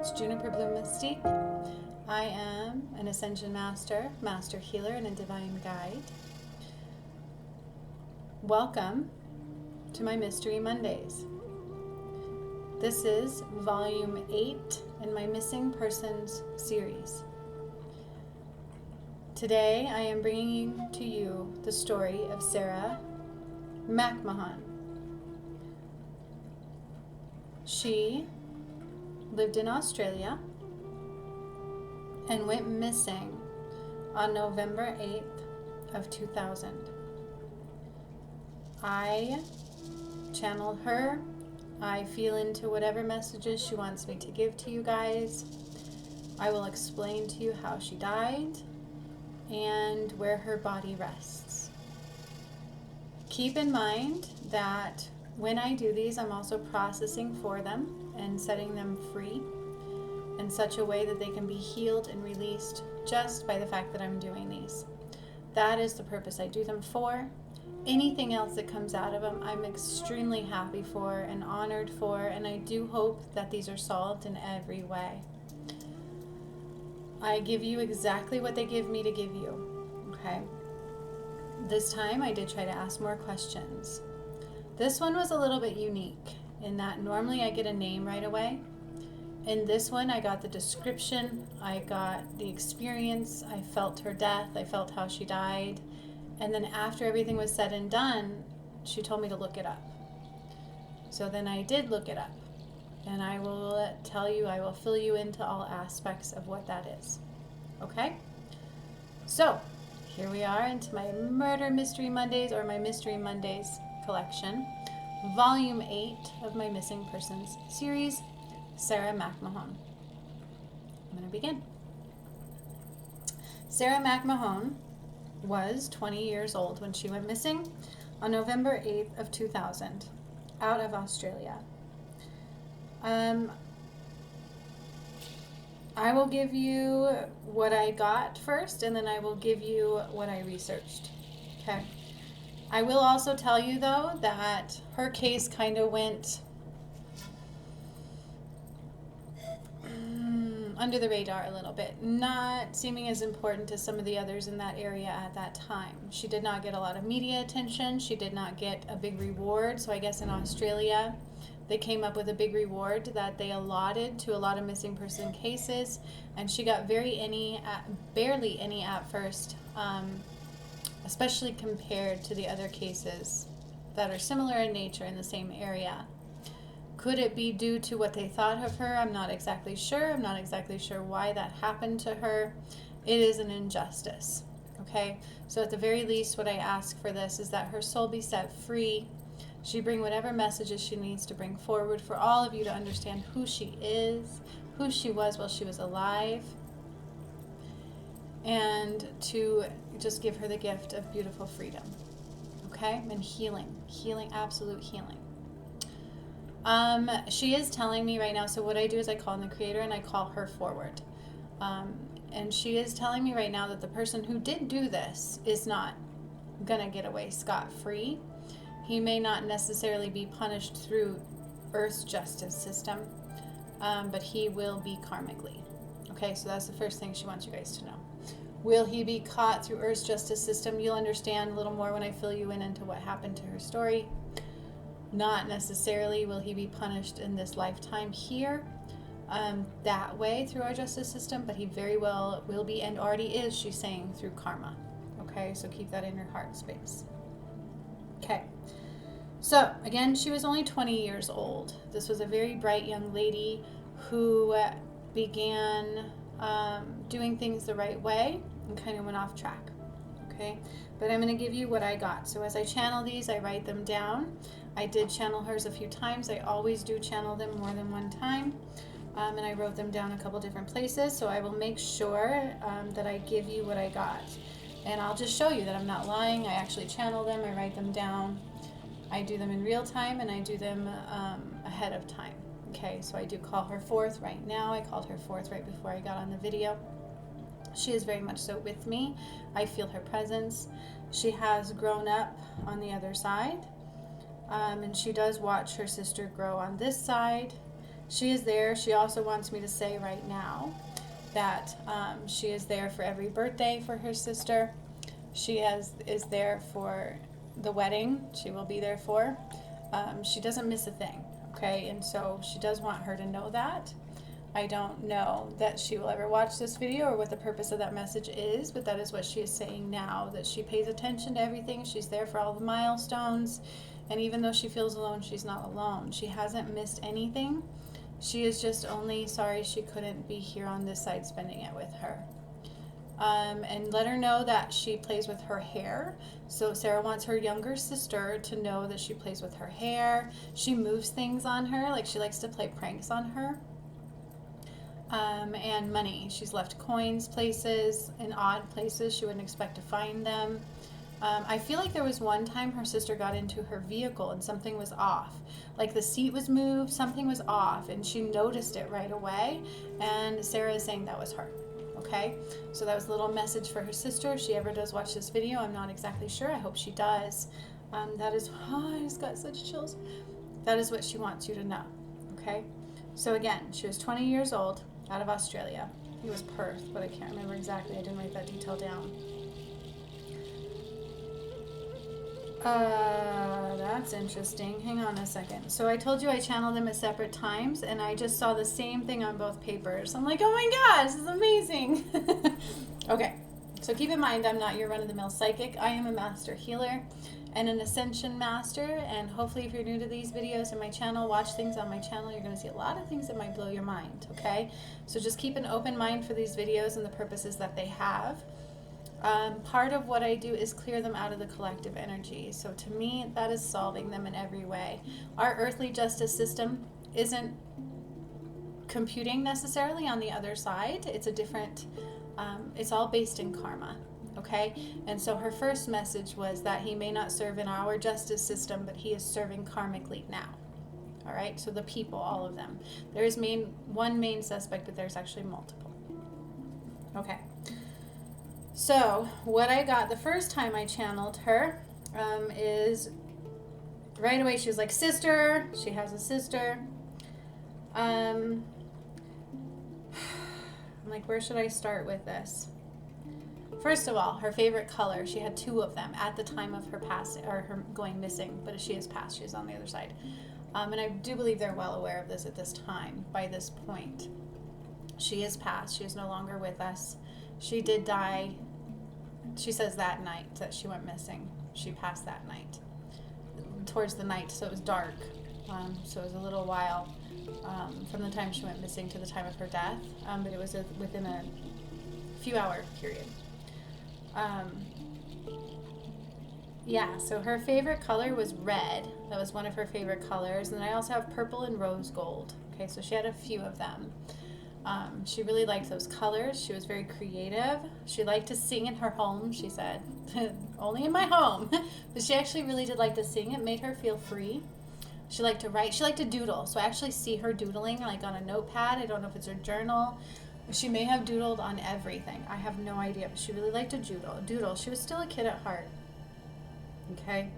It's Juniper Bloom Mystique. I am an ascension master, master healer, and a divine guide. Welcome to my Mystery Mondays. This is volume 8 in my Missing Persons series. Today I am bringing to you the story of Sarah Mcmahon. She lived in Australia and went missing on November 8th of 2000. I channeled her. I feel into whatever messages she wants me to give to you guys. I will explain to you how she died and where her body rests. Keep in mind that when I do these, I'm also processing for them and setting them free in such a way that they can be healed and released just by the fact that I'm doing these. That is the purpose I do them for. Anything else that comes out of them, I'm extremely happy for and honored for, and I do hope that these are solved in every way. I give you exactly what they give me to give you, okay? This time I did try to ask more questions. This one was a little bit unique in that normally I get a name right away. In this one, I got the description, I got the experience, I felt her death, I felt how she died. And then after everything was said and done, she told me to look it up. So then I did look it up. And I will tell you, I will fill you into all aspects of what that is. Okay? So, here we are into my Murder Mystery Mondays, or my Mystery Mondays collection. Volume 8 of my Missing Persons series, Sarah Mcmahon. I'm going to begin. Sarah Mcmahon was 20 years old when she went missing on November 8th of 2000 out of Australia. I will give you what I got first, and then I will give you what I researched. Okay. I will also tell you, though, that her case kind of went under the radar a little bit, not seeming as important to some of the others in that area at that time. She did not get a lot of media attention. She did not get a big reward. So I guess in Australia, they came up with a big reward that they allotted to a lot of missing person cases, and she got barely any at first, especially compared to the other cases that are similar in nature in the same area. Could it be due to what they thought of her? I'm not exactly sure. I'm not exactly sure why that happened to her. It is an injustice. Okay? So at the very least, what I ask for this is that her soul be set free. She bring whatever messages she needs to bring forward for all of you to understand who she is, who she was while she was alive, and to just give her the gift of beautiful freedom. Okay? And healing, absolute healing. She is telling me right now, so what I do is I call on the Creator and I call her forward. And she is telling me right now that the person who did do this is not going to get away scot-free. He may not necessarily be punished through Earth's justice system, but he will be karmically. Okay, so that's the first thing she wants you guys to know. Will he be caught through Earth's justice system? You'll understand a little more when I fill you in into what happened to her story. Not necessarily will he be punished in this lifetime here that way through our justice system, but he very well will be, and already is, she's saying, through karma. Okay, so keep that in your heart space. Okay, so again, she was only 20 years old. This was a very bright young lady who began doing things the right way and kind of went off track. Okay, but I'm going to give you what I got. So as I channel these, I write them down. I did channel hers a few times. I always do channel them more than one time. And I wrote them down a couple different places. So I will make sure that I give you what I got. And I'll just show you that I'm not lying. I actually channel them. I write them down. I do them in real time, and I do them ahead of time. Okay, so I do call her forth right now. I called her forth right before I got on the video. She is very much so with me. I feel her presence. She has grown up on the other side. And she does watch her sister grow on this side, She is there. She also wants me to say right now that she is there for every birthday for her sister. She is there for the wedding. She will be there for. She doesn't miss a thing, okay? And so she does want her to know that. I don't know that she will ever watch this video or what the purpose of that message is, but that is what she is saying now, that she pays attention to everything. She's there for all the milestones, and even though she feels alone, she's not alone. She hasn't missed anything. She is just only sorry she couldn't be here on this side spending it with her. And let her know that she plays with her hair. So Sarah wants her younger sister to know that she plays with her hair. She moves things on her, like she likes to play pranks on her. And money. She's left coins places, in odd places she wouldn't expect to find them. I feel like there was one time her sister got into her vehicle and something was off. Like the seat was moved, something was off, and she noticed it right away. And Sarah is saying that was her. Okay? So that was a little message for her sister. If she ever does watch this video, I'm not exactly sure. I hope she does. That is, I just got such chills. That is what she wants you to know. Okay? So again, she was 20 years old, out of Australia. He was Perth, but I can't remember exactly. I didn't write that detail down. That's interesting. Hang on a second. So I told you I channeled them at separate times, and I just saw the same thing on both papers. I'm like, oh my gosh, this is amazing. Okay, so keep in mind, I'm not your run-of-the-mill psychic. I am a master healer and an ascension master, and hopefully if you're new to these videos and my channel, watch things on my channel, you're going to see a lot of things that might blow your mind, okay? So just keep an open mind for these videos and the purposes that they have. Part of what I do is clear them out of the collective energy. So to me, that is solving them in every way. Our earthly justice system isn't computing necessarily on the other side. It's a different, it's all based in karma. Okay, and so her first message was that he may not serve in our justice system, but he is serving karmically now. All right, so the people, all of them. There is one main suspect, but there's actually multiple. Okay, so what I got the first time I channeled her is right away she was like, sister. She has a sister. I'm like, where should I start with this? First of all, her favorite color, she had 2 of them at the time of her passing, or her going missing, but she is passed, she is on the other side. And I do believe they're well aware of this at this time, by this point. She is passed, she is no longer with us. She did die, she says that night that she went missing. She passed that night, towards the night, so it was dark. So it was a little while from the time she went missing to the time of her death, but it was within a few hour period. Yeah, so her favorite color was red. That was one of her favorite colors. And then I also have purple and rose gold. Okay, so she had a few of them. She really liked those colors. She was very creative. She liked to sing in her home, she said. Only in my home. But she actually really did like to sing. It made her feel free. She liked to write. She liked to doodle. So I actually see her doodling like on a notepad. I don't know if it's her journal. She may have doodled on everything. I have no idea, but she really liked to doodle. She was still a kid at heart. Okay.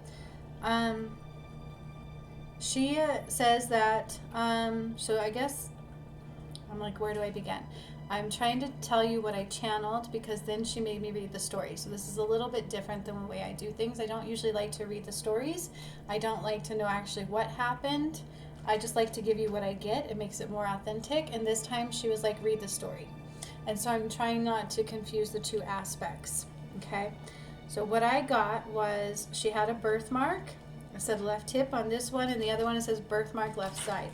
She says that, so I guess, I'm like, where do I begin? I'm trying to tell you what I channeled because then she made me read the story. So this is a little bit different than the way I do things. I don't usually like to read the stories. I don't like to know actually what happened. I just like to give you what I get. It makes it more authentic. And this time she was like, read the story. And so I'm trying not to confuse the 2 aspects. Okay. So what I got was she had a birthmark. I said left hip on this one, and the other one it says birthmark left side.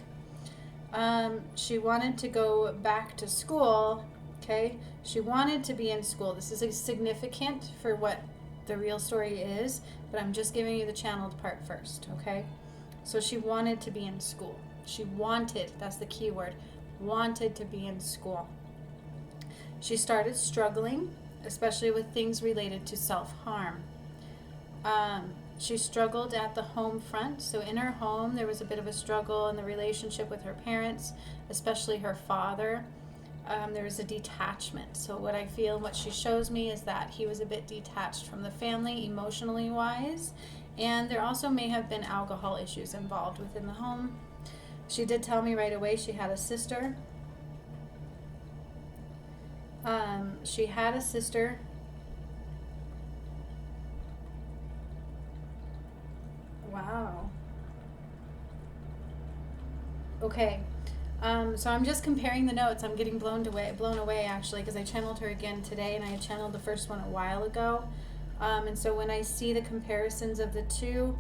She wanted to go back to school. Okay. She wanted to be in school. This is significant for what the real story is, but I'm just giving you the channeled part first. Okay. So she wanted to be in school. She wanted, that's the key word, wanted to be in school. She started struggling, especially with things related to self-harm. She struggled at the home front. So in her home, there was a bit of a struggle in the relationship with her parents, especially her father. There was a detachment. So what I feel, what she shows me is that he was a bit detached from the family emotionally wise. And there also may have been alcohol issues involved within the home. She did tell me right away she had a sister. She had a sister. Wow. Okay. So I'm just comparing the notes. I'm getting blown away actually, because I channeled her again today, and I had channeled the first one a while ago. And so when I see the comparisons of the two,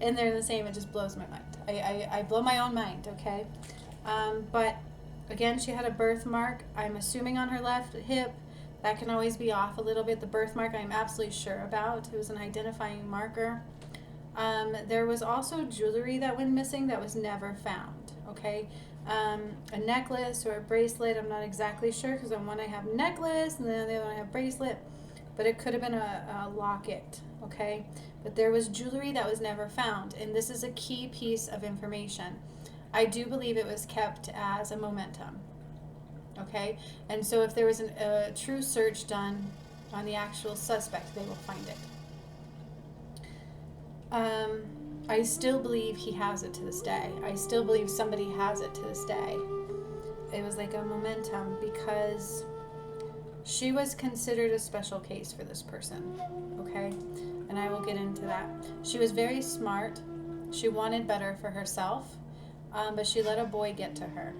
and they're the same, it just blows my mind. I blow my own mind, okay? But again, she had a birthmark, I'm assuming on her left hip. That can always be off a little bit. The birthmark I'm absolutely sure about. It was an identifying marker. There was also jewelry that went missing that was never found, okay? A necklace or a bracelet, I'm not exactly sure, because on one I have necklace and then the other one I have bracelet, but it could have been a locket, okay? But there was jewelry that was never found, and this is a key piece of information. I do believe it was kept as a momentum, okay? And so if there was a true search done on the actual suspect, they will find it. I still believe he has it to this day. I still believe somebody has it to this day. It was like a momentum, because she was considered a special case for this person, okay? And I will get into that. She was very smart. She wanted better for herself, but she let a boy get to her,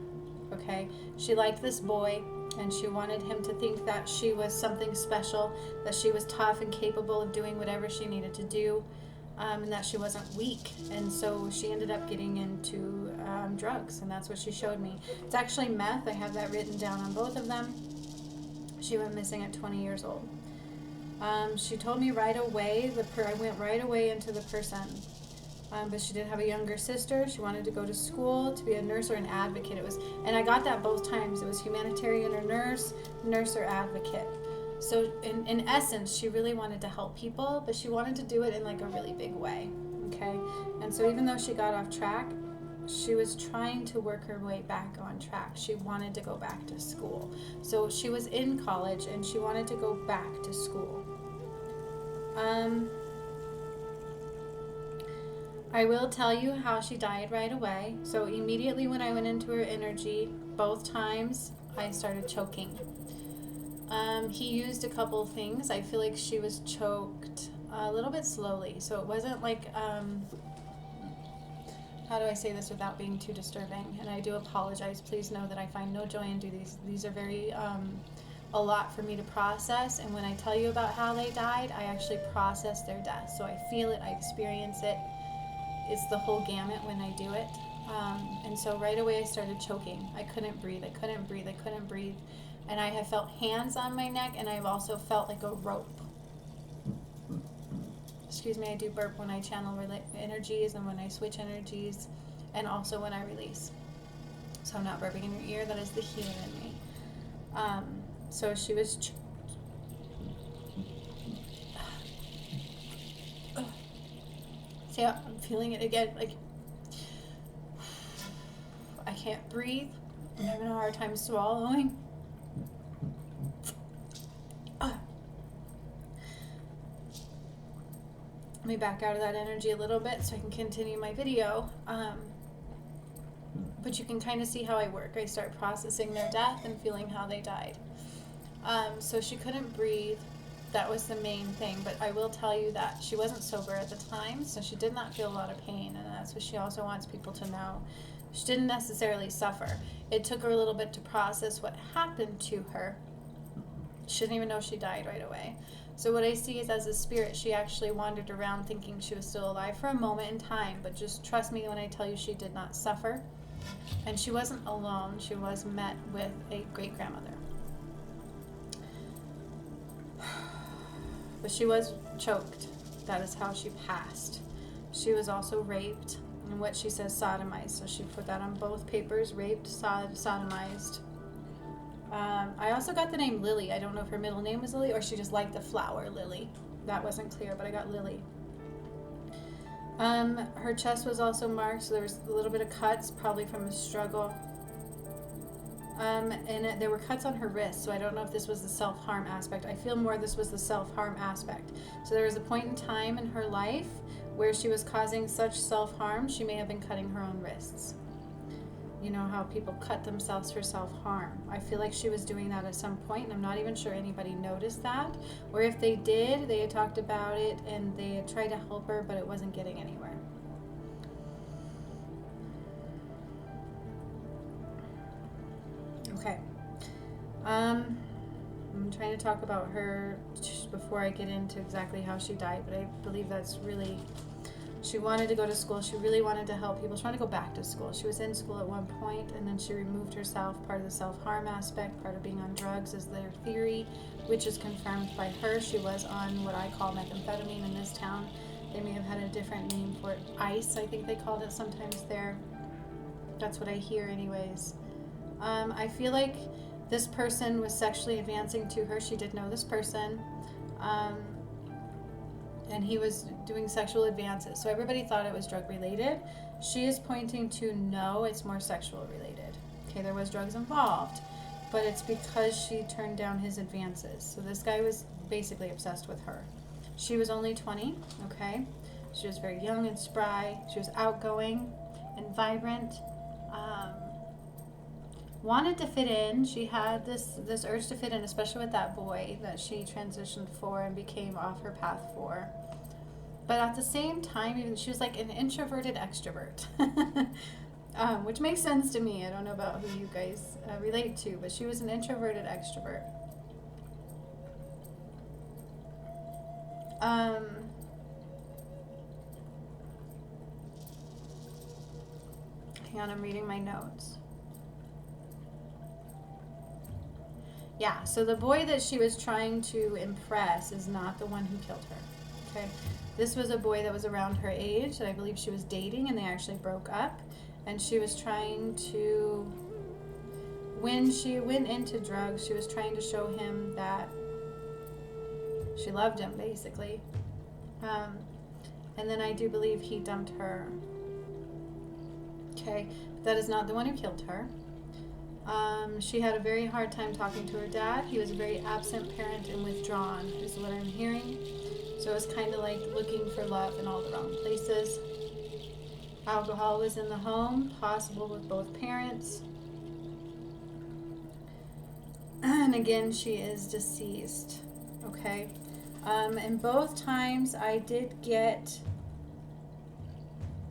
okay? She liked this boy, and she wanted him to think that she was something special, that she was tough and capable of doing whatever she needed to do. And that she wasn't weak, and so she ended up getting into drugs, and that's what she showed me. It's actually meth. I have that written down on both of them. She went missing at 20 years old. She told me right away, I went right away into the person, but she did have a younger sister. She wanted to go to school to be a nurse or an advocate. And I got that both times. It was humanitarian or nurse or advocate. So in essence, she really wanted to help people, but she wanted to do it in like a really big way, okay? And so even though she got off track, she was trying to work her way back on track. She wanted to go back to school. So she was in college, and she wanted to go back to school. I will tell you how she died right away. So immediately when I went into her energy, both times, I started choking. He used a couple of things. I feel like she was choked a little bit slowly. So it wasn't like, how do I say this without being too disturbing? And I do apologize. Please know that I find no joy in doing these. These are very, a lot for me to process. And when I tell you about how they died, I actually process their death. So I feel it, I experience it. It's the whole gamut when I do it. And so right away I started choking. I couldn't breathe. And I have felt hands on my neck, and I've also felt like a rope. Excuse me, I do burp when I channel energies and when I switch energies, and also when I release. So I'm not burping in your ear, that is the healer in me. So she was... See, I'm feeling it again, like... I can't breathe. I'm having a hard time swallowing. Let me back out of that energy a little bit so I can continue my video. But you can kind of see how I work. I start processing their death and feeling how they died. So she couldn't breathe. That was the main thing. But I will tell you that she wasn't sober at the time, so she did not feel a lot of pain. And that's what she also wants people to know. She didn't necessarily suffer. It took her a little bit to process what happened to her. She didn't even know she died right away. So what I see is, as a spirit, she actually wandered around thinking she was still alive for a moment in time. But just trust me when I tell you she did not suffer. And she wasn't alone. She was met with a great-grandmother. But she was choked. That is how she passed. She was also raped. And what she says, sodomized. So she put that on both papers. Raped, sodomized. I also got the name Lily. I don't know if her middle name was Lily or she just liked the flower Lily. That wasn't clear, but I got Lily. Her chest was also marked, so there was a little bit of cuts, probably from a struggle. And there were cuts on her wrist, so I don't know if this was the self-harm aspect. I feel more this was the self-harm aspect. So there was a point in time in her life where she was causing such self-harm, she may have been cutting her own wrists. You know how people cut themselves for self-harm. I feel like she was doing that at some point, and I'm not even sure anybody noticed that. Or if they did, they had talked about it and they had tried to help her, but it wasn't getting anywhere. Okay. I'm trying to talk about her before I get into exactly how she died, but I believe that's really... She wanted to go to school. She really wanted to help people. She wanted to go back to school. She was in school at one point, and then she removed herself. Part of the self-harm aspect, part of being on drugs is their theory, which is confirmed by her. She was on what I call methamphetamine in this town. They may have had a different name for it. Ice, I think they called it sometimes there. That's what I hear anyways. I feel like this person was sexually advancing to her. She did know this person. And he was doing sexual advances. So everybody thought it was drug related. She is pointing to no, it's more sexual related. Okay, there was drugs involved, but it's because she turned down his advances. So this guy was basically obsessed with her. She was only 20, okay? She was very young and spry. She was outgoing and vibrant. Wanted to fit in. She had this urge to fit in, especially with that boy that she transitioned for and became off her path for. But at the same time, even she was like an introverted extrovert, which makes sense to me. I don't know about who you guys relate to, but she was an introverted extrovert. Hang on, I'm reading my notes. Yeah, so the boy that she was trying to impress is not the one who killed her, okay? This was a boy that was around her age that I believe she was dating, and they actually broke up. And she was trying to, when she went into drugs, she was trying to show him that she loved him, basically. And then I do believe he dumped her. Okay, that is not the one who killed her. She had a very hard time talking to her dad. He was a very absent parent and withdrawn, is what I'm hearing. So it was kind of like looking for love in all the wrong places. Alcohol was in the home, possible with both parents. And again, she is deceased. Okay. And both times I did get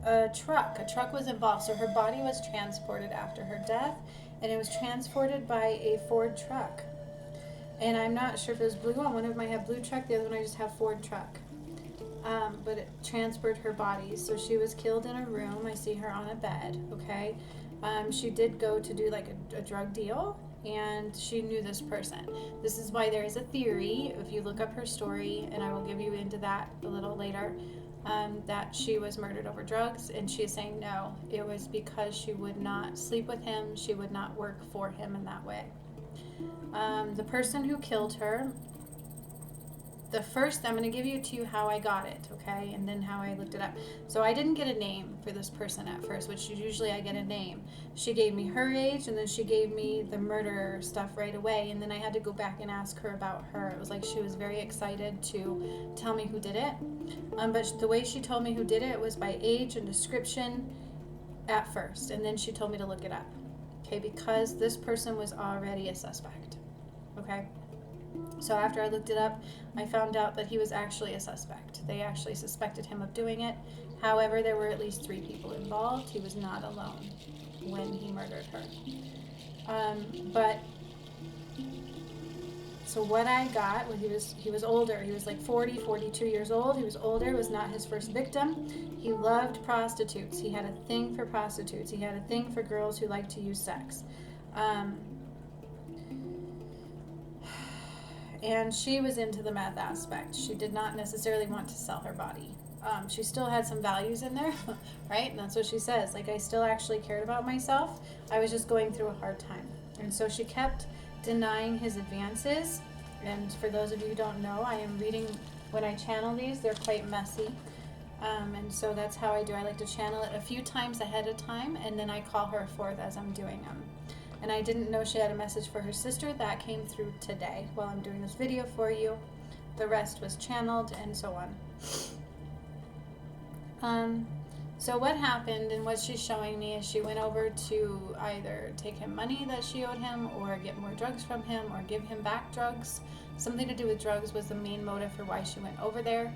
a truck. A truck was involved. So her body was transported after her death, and it was transported by a Ford truck. And I'm not sure if it was blue. One of them might have blue truck, the other one I just have Ford truck. But it transferred her body. So she was killed in a room. I see her on a bed, okay? She did go to do like a drug deal, and she knew this person. This is why there is a theory, if you look up her story, and I will give you into that a little later, that she was murdered over drugs, and she is saying no, it was because she would not sleep with him, she would not work for him in that way. The person who killed her, the first, I'm going to give you to you how I got it, okay, and then how I looked it up. So I didn't get a name for this person at first, which usually I get a name. She gave me her age, and then she gave me the murder stuff right away, and then I had to go back and ask her about her. It was like she was very excited to tell me who did it, but the way she told me who did it was by age and description at first, and then she told me to look it up, okay, because this person was already a suspect, okay? So after I looked it up, I found out that he was actually a suspect. They actually suspected him of doing it. However, there were at least 3 people involved. He was not alone when he murdered her. So what I got, well, he was older. He was like 40, 42 years old. He was older. It was not his first victim. He loved prostitutes. He had a thing for prostitutes. He had a thing for girls who liked to use sex. And she was into the meth aspect. She did not necessarily want to sell her body. She still had some values in there, right? And that's what she says. Like, I still actually cared about myself. I was just going through a hard time. And so she kept denying his advances. And for those of you who don't know, I am reading, when I channel these, they're quite messy. And so that's how I do. I like to channel it a few times ahead of time, and then I call her forth as I'm doing them. And I didn't know she had a message for her sister. That came through today while I'm doing this video for you. The rest was channeled and so on. So what happened and what she's showing me is she went over to either take him money that she owed him or get more drugs from him or give him back drugs. Something to do with drugs was the main motive for why she went over there.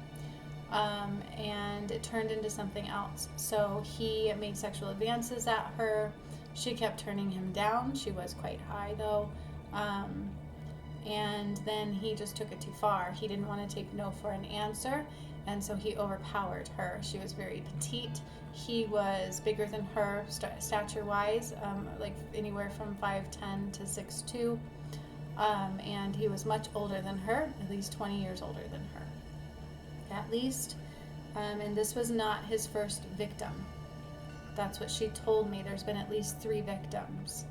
And it turned into something else. So he made sexual advances at her. She kept turning him down. She was quite high though. And then he just took it too far. He didn't want to take no for an answer. And so he overpowered her. She was very petite. He was bigger than her stature-wise, like anywhere from 5'10" to 6'2". And he was much older than her, at least 20 years older than her. At least. And this was not his first victim. That's what she told me. There's been at least 3 victims.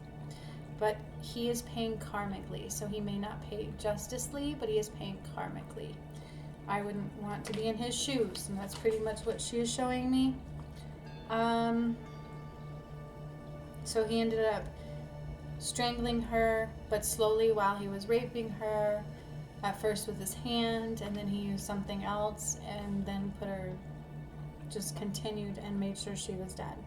But he is paying karmically. So he may not pay justicely, but he is paying karmically. I wouldn't want to be in his shoes, and that's pretty much what she is showing me. So he ended up strangling her, but slowly while he was raping her, at first with his hand, and then he used something else, and then just continued and made sure she was dead.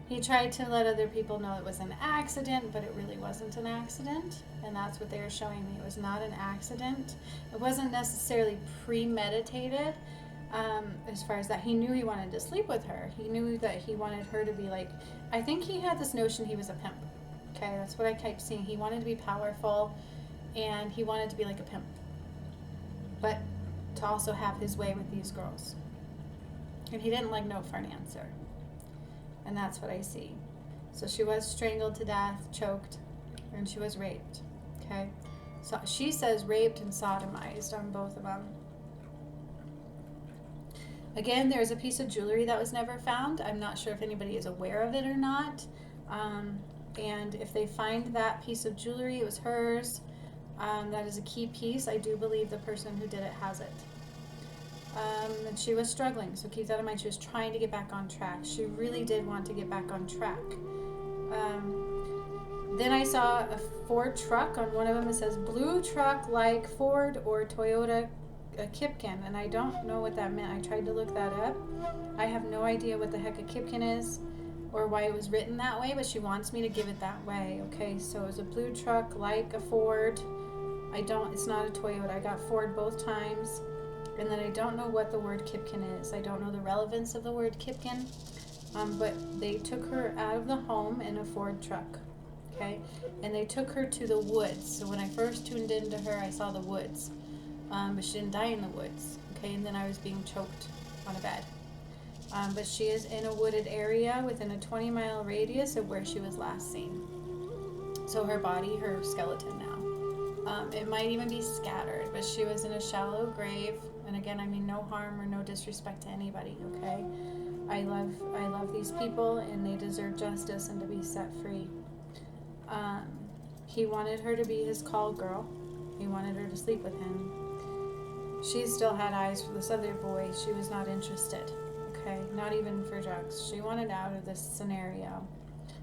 He tried to let other people know it was an accident, but it really wasn't an accident, and that's what they were showing me. It was not an accident. It wasn't necessarily premeditated, as far as that. He knew he wanted to sleep with her. He knew that he wanted her to be like, I think he had this notion he was a pimp. Okay, that's what I kept seeing. He wanted to be powerful, and he wanted to be like a pimp, but to also have his way with these girls. And he didn't like no for an answer. And that's what I see. So she was strangled to death, choked, and she was raped. Okay? So she says raped and sodomized on both of them. Again, there's a piece of jewelry that was never found. I'm not sure if anybody is aware of it or not. And if they find that piece of jewelry, it was hers. That is a key piece. I do believe the person who did it has it. And she was struggling, so keep that in mind. She was trying to get back on track. She really did want to get back on track. Then I saw a Ford truck. On one of them it says blue truck like Ford or Toyota Kipken, and I don't know what that meant. I tried to look that up. I have no idea what the heck a Kipken is or why it was written that way, but she wants me to give it that way. Okay, so it was a blue truck like a Ford. It's not a Toyota. I got Ford both times. And then I don't know what the word Kipken is. I don't know the relevance of the word Kipken. But they took her out of the home in a Ford truck. Okay? And they took her to the woods. So when I first tuned into her, I saw the woods. But she didn't die in the woods. Okay? And then I was being choked on a bed. But she is in a wooded area within a 20-mile radius of where she was last seen. So her body, her skeleton now. It might even be scattered, but she was in a shallow grave. And again, I mean no harm or no disrespect to anybody, okay? I love these people, and they deserve justice and to be set free. He wanted her to be his call girl. He wanted her to sleep with him. She still had eyes for this other boy. She was not interested, okay? Not even for drugs. She wanted out of this scenario.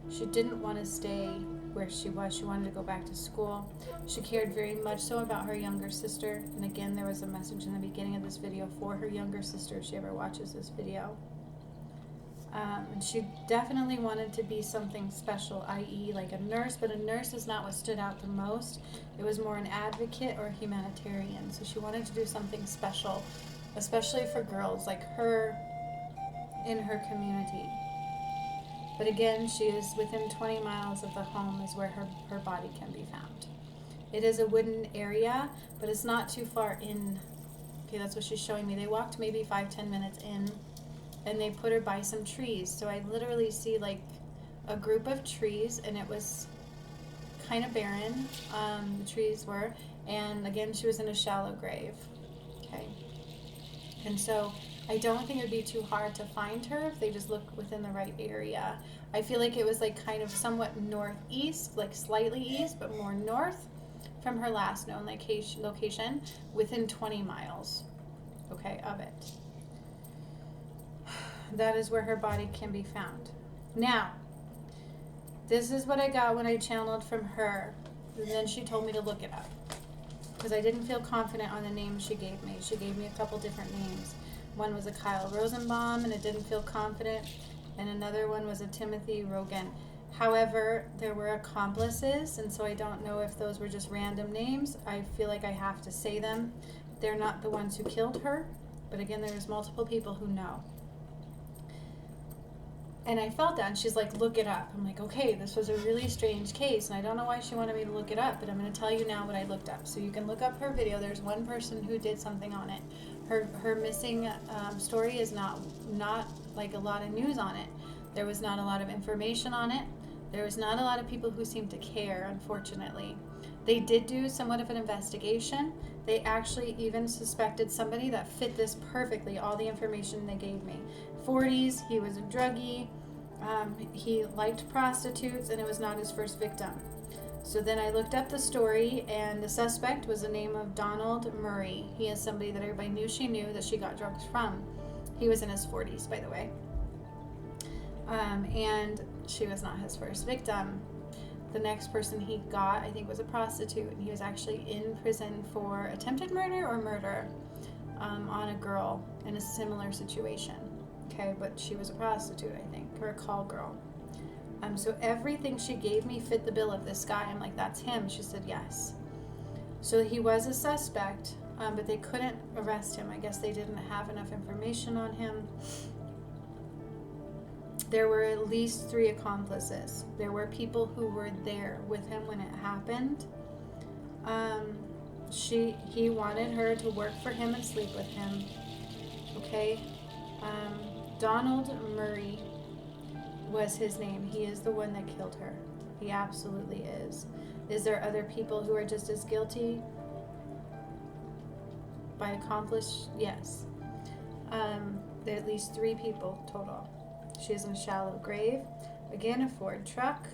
She didn't want to stay where she was. She wanted to go back to school. She cared very much so about her younger sister. And again, there was a message in the beginning of this video for her younger sister if she ever watches this video. And she definitely wanted to be something special, i.e. like a nurse, but a nurse is not what stood out the most. It was more an advocate or a humanitarian. So she wanted to do something special, especially for girls like her in her community. But again, she is within 20 miles of the home is where her body can be found. It is a wooden area, but it's not too far in. Okay, that's what she's showing me. They walked maybe 5-10 minutes in, and they put her by some trees. So I literally see like a group of trees, and it was kind of barren, the trees were. And again, she was in a shallow grave. Okay. And so I don't think it would be too hard to find her if they just look within the right area. I feel like it was like kind of somewhat northeast, like slightly east, but more north from her last known location within 20 miles, okay, of it. That is where her body can be found. Now, this is what I got when I channeled from her. And then she told me to look it up because I didn't feel confident on the names she gave me. She gave me a couple different names. One was a Kyle Rosenbaum, and it didn't feel confident. And another one was a Timothy Rogan. However, there were accomplices, and so I don't know if those were just random names. I feel like I have to say them. They're not the ones who killed her, but again, there's multiple people who know. And I felt that, and she's like, look it up. I'm like, okay, this was a really strange case, and I don't know why she wanted me to look it up, but I'm going to tell you now what I looked up. So you can look up her video. There's one person who did something on it. Her missing story is not like a lot of news on it. There was not a lot of information on it. There was not a lot of people who seemed to care, unfortunately. They did do somewhat of an investigation. They actually even suspected somebody that fit this perfectly, all the information they gave me. 40s, he was a druggie, he liked prostitutes, and it was not his first victim. So then I looked up the story, and the suspect was the name of Donald Murray. He is somebody that everybody knew she knew that she got drugs from. He was in his 40s, by the way. And she was not his first victim. The next person he got, I think, was a prostitute, and he was actually in prison for attempted murder or murder on a girl in a similar situation. Okay, but she was a prostitute, I think, or a call girl. So everything she gave me fit the bill of this guy. I'm like, that's him. She said yes. So he was a suspect, but they couldn't arrest him. I guess they didn't have enough information on him. There were at least 3 accomplices. There were people who were there with him when it happened. He wanted her to work for him and sleep with him. Okay. Donald Murray was his name. He is the one that killed her. He absolutely is. Is there other people who are just as guilty by accomplice? Yes. There are at least 3 people total. She is in a shallow grave. Again, a Ford truck.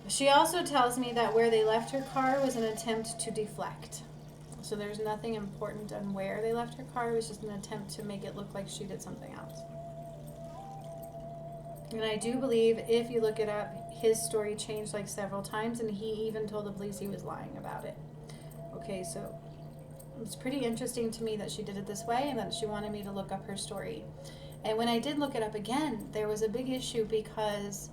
She also tells me that where they left her car was an attempt to deflect. So there's nothing important on where they left her car. It was just an attempt to make it look like she did something else. And I do believe, if you look it up, his story changed like several times, and he even told the police he was lying about it. Okay, so it's pretty interesting to me that she did it this way, and that she wanted me to look up her story. And when I did look it up again, there was a big issue because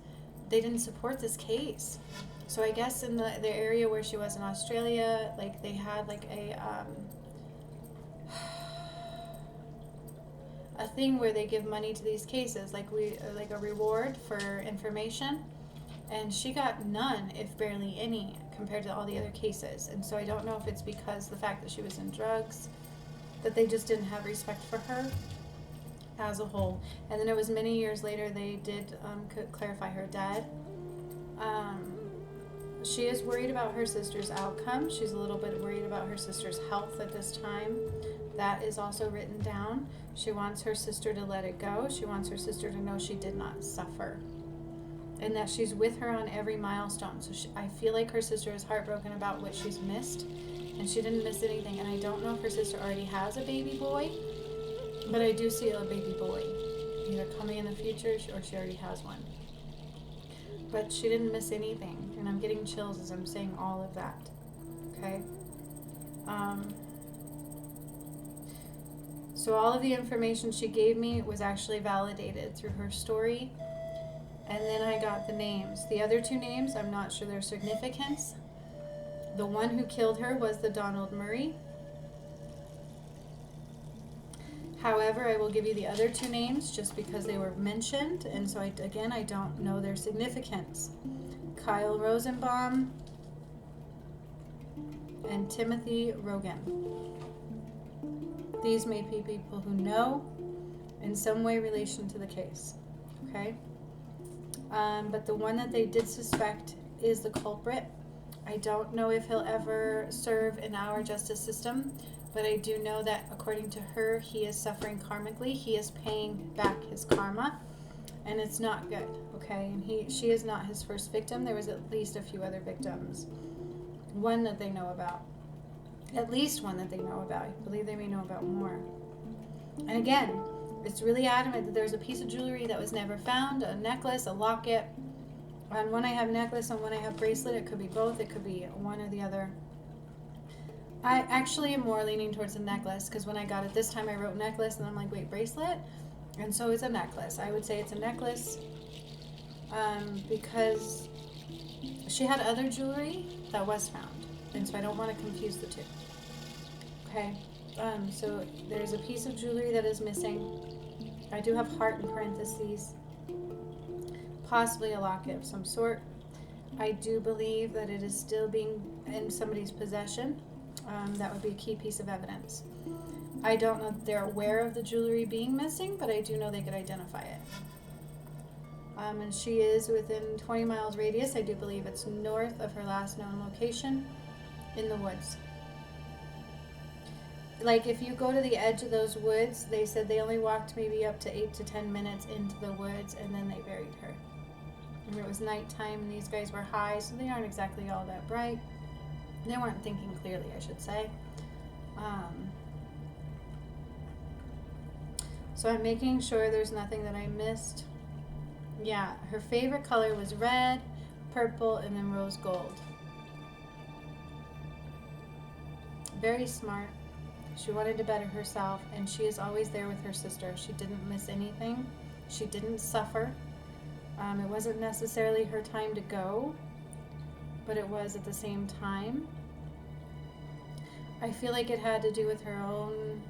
they didn't support this case. So I guess in the area where she was in Australia, like they had like a thing where they give money to these cases, like a reward for information, and she got none, if barely any, compared to all the other cases. And so I don't know if it's because the fact that she was in drugs, that they just didn't have respect for her as a whole. And then it was many years later they did clarify her dead. She is worried about her sister's outcome. She's a little bit worried about her sister's health at this time. That is also written down. She wants her sister to let it go. She wants her sister to know she did not suffer, and that she's with her on every milestone. So I feel like her sister is heartbroken about what she's missed, and she didn't miss anything. And I don't know if her sister already has a baby boy, but I do see a baby boy either coming in the future or she already has one. But she didn't miss anything, and I'm getting chills as I'm saying all of that. Okay? So all of the information she gave me was actually validated through her story. And then I got the names. The other 2 names, I'm not sure their significance. The one who killed her was the Donald Murray. However, I will give you the other 2 names just because they were mentioned, and so I don't know their significance. Kyle Rosenbaum and Timothy Rogan. These may be people who know in some way relation to the case. Okay? But the one that they did suspect is the culprit. I don't know if he'll ever serve in our justice system, but I do know that according to her, he is suffering karmically. He is paying back his karma, and it's not good, okay? And she is not his first victim. There was at least a few other victims. One that they know about. At least one that they know about. I believe they may know about more. And again, it's really adamant that there's a piece of jewelry that was never found, a necklace, a locket. On one I have necklace, on one I have bracelet. It could be both. It could be one or the other. I actually am more leaning towards a necklace, because when I got it this time I wrote necklace and I'm like, wait, bracelet? And so it's a necklace. I would say it's a necklace, because she had other jewelry that was found, and so I don't want to confuse the two. Okay, so there's a piece of jewelry that is missing. I do have heart in parentheses, possibly a locket of some sort. I do believe that it is still being in somebody's possession. That would be a key piece of evidence. I don't know if they're aware of the jewelry being missing, but I do know they could identify it. And she is within 20 miles radius. I do believe it's north of her last known location in the woods. Like, if you go to the edge of those woods, they said they only walked maybe up to 8 to 10 minutes into the woods, and then they buried her. And it was nighttime, and these guys were high, so they aren't exactly all that bright. They weren't thinking clearly, I should say. So I'm making sure there's nothing that I missed. Yeah, her favorite color was red, purple, and then rose gold. Very smart. She wanted to better herself, and she is always there with her sister. She didn't miss anything. She didn't suffer. It wasn't necessarily her time to go, but it was at the same time. I feel like it had to do with her own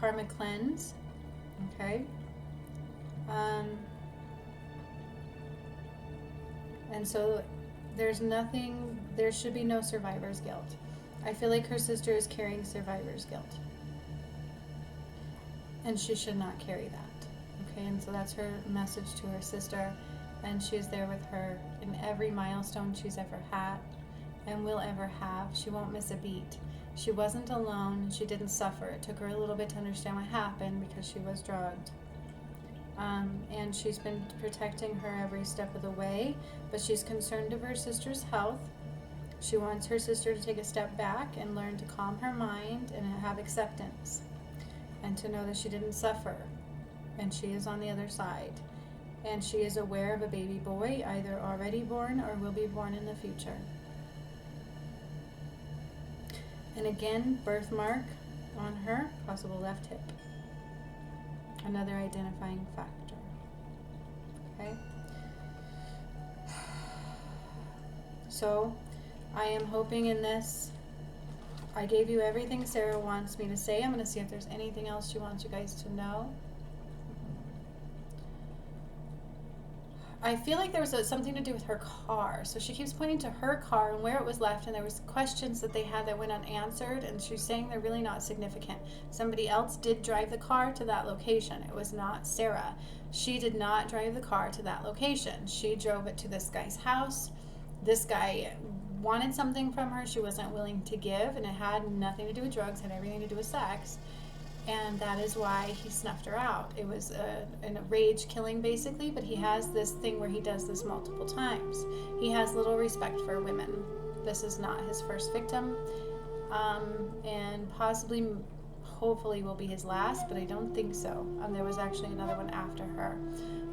karmic cleanse. Okay. And so there should be no survivor's guilt. I feel like her sister is carrying survivor's guilt, and she should not carry that. Okay, and so that's her message to her sister, and she is there with her in every milestone she's ever had and will ever have. She won't miss a beat. She wasn't alone. She didn't suffer. It took her a little bit to understand what happened because she was drugged. And she's been protecting her every step of the way, but she's concerned of her sister's health. She wants her sister to take a step back and learn to calm her mind and have acceptance, and to know that she didn't suffer, and she is on the other side. And she is aware of a baby boy, either already born or will be born in the future. And again, birthmark on her, possible left hip. Another identifying factor. Okay? So, I am hoping in this, I gave you everything Sarah wants me to say. I'm going to see if there's anything else she wants you guys to know. I feel like there was something to do with her car. So she keeps pointing to her car and where it was left, and there was questions that they had that went unanswered, and she's saying they're really not significant. Somebody else did drive the car to that location. It was not Sarah. She did not drive the car to that location. She drove it to this guy's house. This guy wanted something from her she wasn't willing to give, and it had nothing to do with drugs, had everything to do with sex. And that is why he snuffed her out. It was a rage killing, basically, but he has this thing where he does this multiple times. He has little respect for women. This is not his first victim, and possibly, hopefully, will be his last, but I don't think so. There was actually another one after her.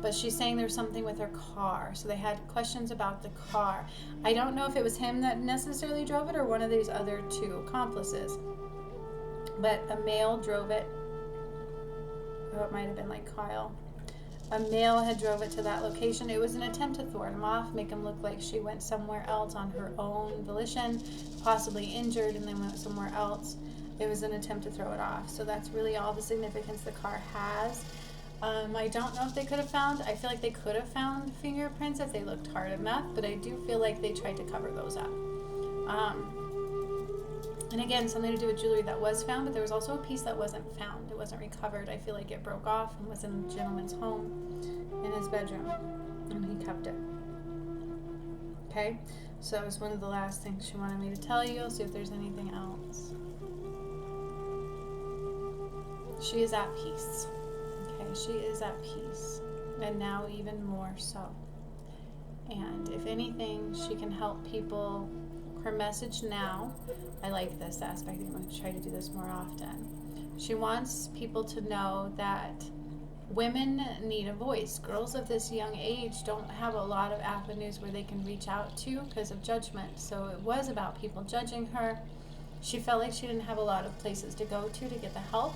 But she's saying there's something with her car. So they had questions about the car. I don't know if it was him that necessarily drove it or one of these other two accomplices. But a male drove it. Oh, it might have been like Kyle. A male had drove it to that location. It was an attempt to thwart him off, make him look like she went somewhere else on her own volition, possibly injured, and then went somewhere else. It was an attempt to throw it off. So that's really all the significance the car has. I don't know if they could have found, I feel like they could have found fingerprints if they looked hard enough, but I do feel like they tried to cover those up. And again, something to do with jewelry that was found, but there was also a piece that wasn't found. It wasn't recovered. I feel like it broke off and was in the gentleman's home in his bedroom, and he kept it. Okay, so it was one of the last things she wanted me to tell you. I'll see if there's anything else. She is at peace. Okay, she is at peace, and now even more so. And if anything, she can help people. Her message now, I like this aspect. I'm going to try to do this more often. She wants people to know that women need a voice. Girls of this young age don't have a lot of avenues where they can reach out to because of judgment. So it was about people judging her. She felt like she didn't have a lot of places to go to get the help,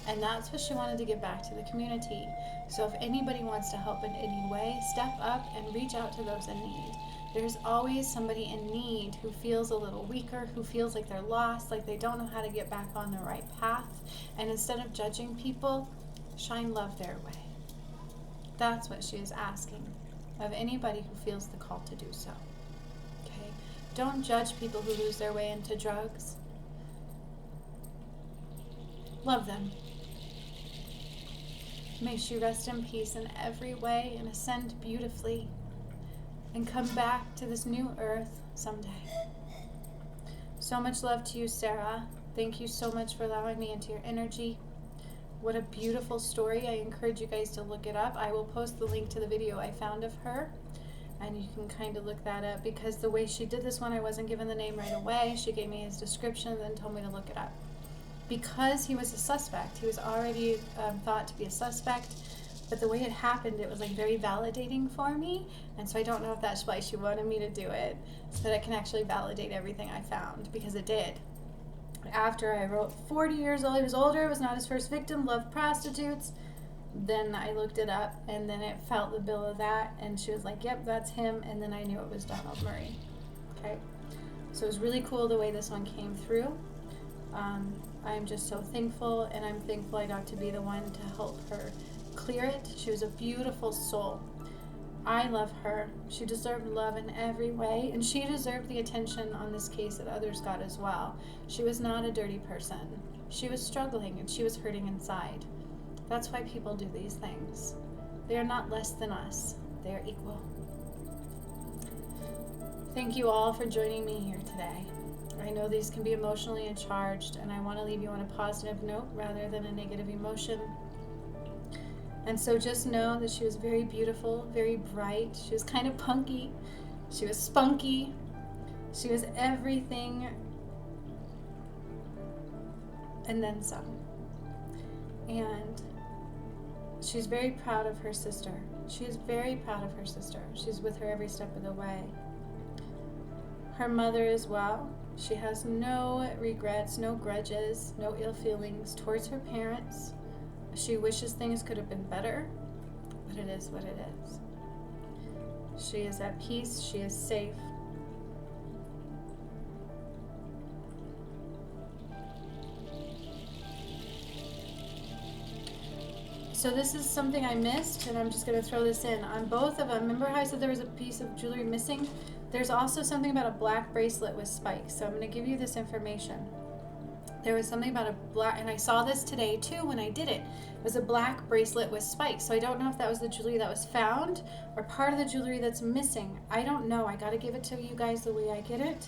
and that's what she wanted to give back to the community. So if anybody wants to help in any way, step up and reach out to those in need. There's always somebody in need who feels a little weaker, who feels like they're lost, like they don't know how to get back on the right path. And instead of judging people, shine love their way. That's what she is asking of anybody who feels the call to do so. Okay? Don't judge people who lose their way into drugs. Love them. May she rest in peace in every way and ascend beautifully and come back to this new earth someday. So much love to you, Sarah. Thank you so much for allowing me into your energy. What a beautiful story. I encourage you guys to look it up. I will post the link to the video I found of her, and you can kind of look that up, because the way she did this one, I wasn't given the name right away. She gave me his description and then told me to look it up. Because he was a suspect, he was already thought to be a suspect, but the way it happened, it was like very validating for me, and so I don't know if that's why she wanted me to do it, so that I can actually validate everything I found, because it did. After I wrote 40 years old, he was older, was not his first victim, loved prostitutes, then I looked it up, and then it felt the bill of that, and she was like, yep, that's him, and then I knew it was Donald Murray. Okay, so it was really cool the way this one came through. I'm just so thankful, and I'm thankful I got to be the one to help her clear it. She was a beautiful soul. I love her. She deserved love in every way, and she deserved the attention on this case that others got as well. She was not a dirty person. She was struggling, and she was hurting inside. That's why people do these things. They are not less than us. They are equal. Thank you all for joining me here today. I know these can be emotionally charged, and I want to leave you on a positive note rather than a negative emotion. And so just know that she was very beautiful, very bright. She was kind of punky. She was spunky. She was everything and then some. And she's very proud of her sister. She is very proud of her sister. She's with her every step of the way. Her mother as well. She has no regrets, no grudges, no ill feelings towards her parents. She wishes things could have been better, but it is what it is. She is at peace. She is safe. So this is something I missed, and I'm just going to throw this in. On both of them, remember how I said there was a piece of jewelry missing? There's also something about a black bracelet with spikes. So I'm going to give you this information. There was something about a black, and I saw this today too when I did it. It was a black bracelet with spikes. So I don't know if that was the jewelry that was found or part of the jewelry that's missing. I don't know. I got to give it to you guys the way I get it.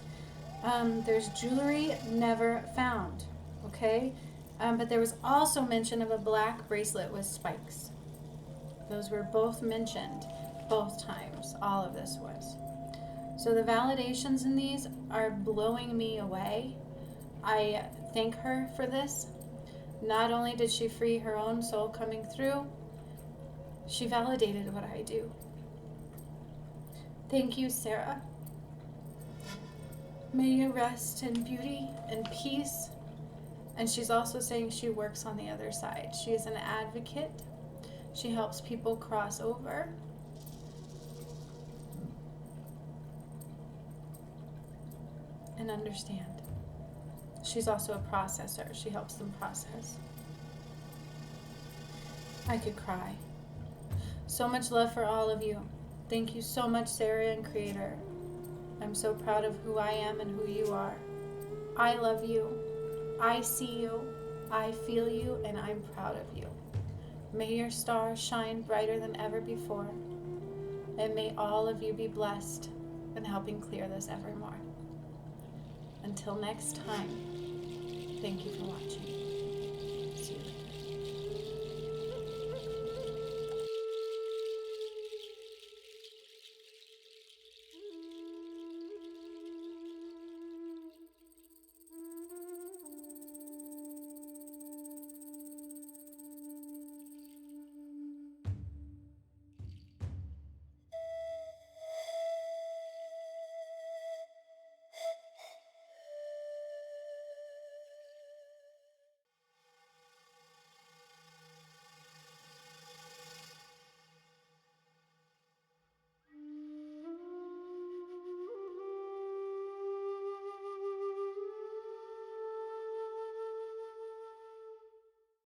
There's jewelry never found, okay? But there was also mention of a black bracelet with spikes. Those were both mentioned, both times. All of this was. So the validations in these are blowing me away. I thank her for this. Not only did she free her own soul coming through, she validated what I do. Thank you, Sarah. May you rest in beauty and peace. And she's also saying she works on the other side. She is an advocate. She helps people cross over. And understand. She's also a processor. She helps them process. I could cry. So much love for all of you. Thank you so much, Sarah and Creator. I'm so proud of who I am and who you are. I love you. I see you. I feel you, and I'm proud of you. May your star shine brighter than ever before. And may all of you be blessed in helping clear this evermore. Until next time, thank you for watching.